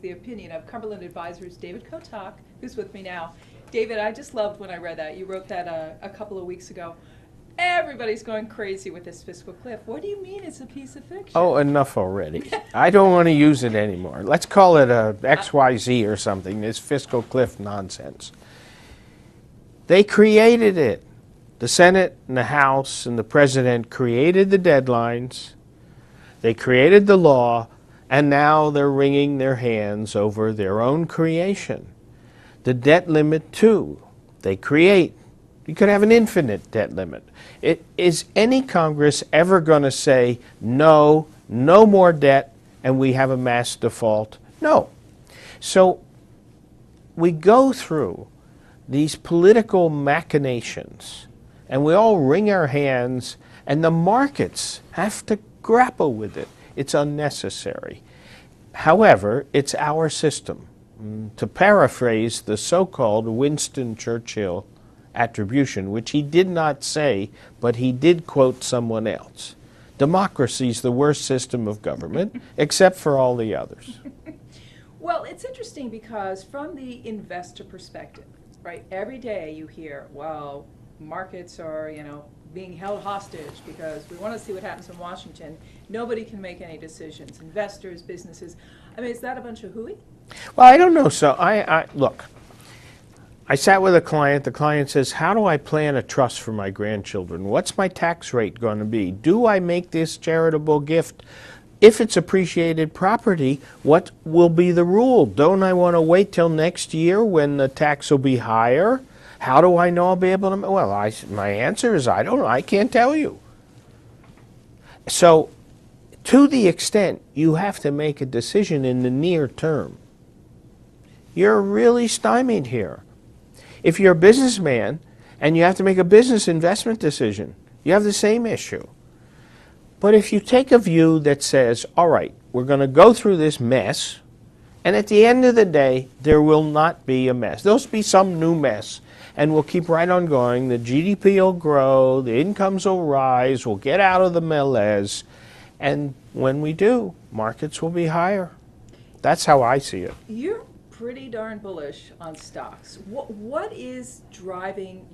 the opinion of Cumberland Advisors' David Kotok, who's with me now. David, I just loved when I read that. You wrote that a couple of weeks ago. Everybody's going crazy with this fiscal cliff. What do you mean it's a piece of fiction? Oh, enough already. I don't want to use it anymore. Let's call it a XYZ or something, this fiscal cliff nonsense. They created it. The Senate and the House and the President created the deadlines. They created the law, and now they're wringing their hands over their own creation. The debt limit, too, they create. You could have an infinite debt limit. Is any Congress ever going to say, no, no more debt, and we have a mass default? No. So we go through these political machinations, and we all wring our hands, and the markets have to grapple with it. It's unnecessary. However, it's our system. To paraphrase the so-called Winston Churchill attribution, which he did not say, but he did quote someone else. Democracy's the worst system of government, except for all the others. Well, it's interesting because from the investor perspective, right, every day you hear, well, markets are, being held hostage because we want to see what happens in Washington. Nobody can make any decisions. Investors, businesses. I mean, is that a bunch of hooey? Well, I don't know. So look, I sat with a client. The client says, how do I plan a trust for my grandchildren? What's my tax rate going to be? Do I make this charitable gift? If it's appreciated property, what will be the rule? Don't I want to wait till next year when the tax will be higher? How do I know I'll be able to? Well, my answer is I don't know. I can't tell you. So to the extent you have to make a decision in the near term, you're really stymied here. If you're a businessman and you have to make a business investment decision, you have the same issue. But if you take a view that says, all right, we're going to go through this mess, and at the end of the day, there will not be a mess. There'll be some new mess, and we'll keep right on going. The GDP will grow, the incomes will rise, we'll get out of the malaise, and when we do, markets will be higher. That's how I see it. You're pretty darn bullish on stocks. What is driving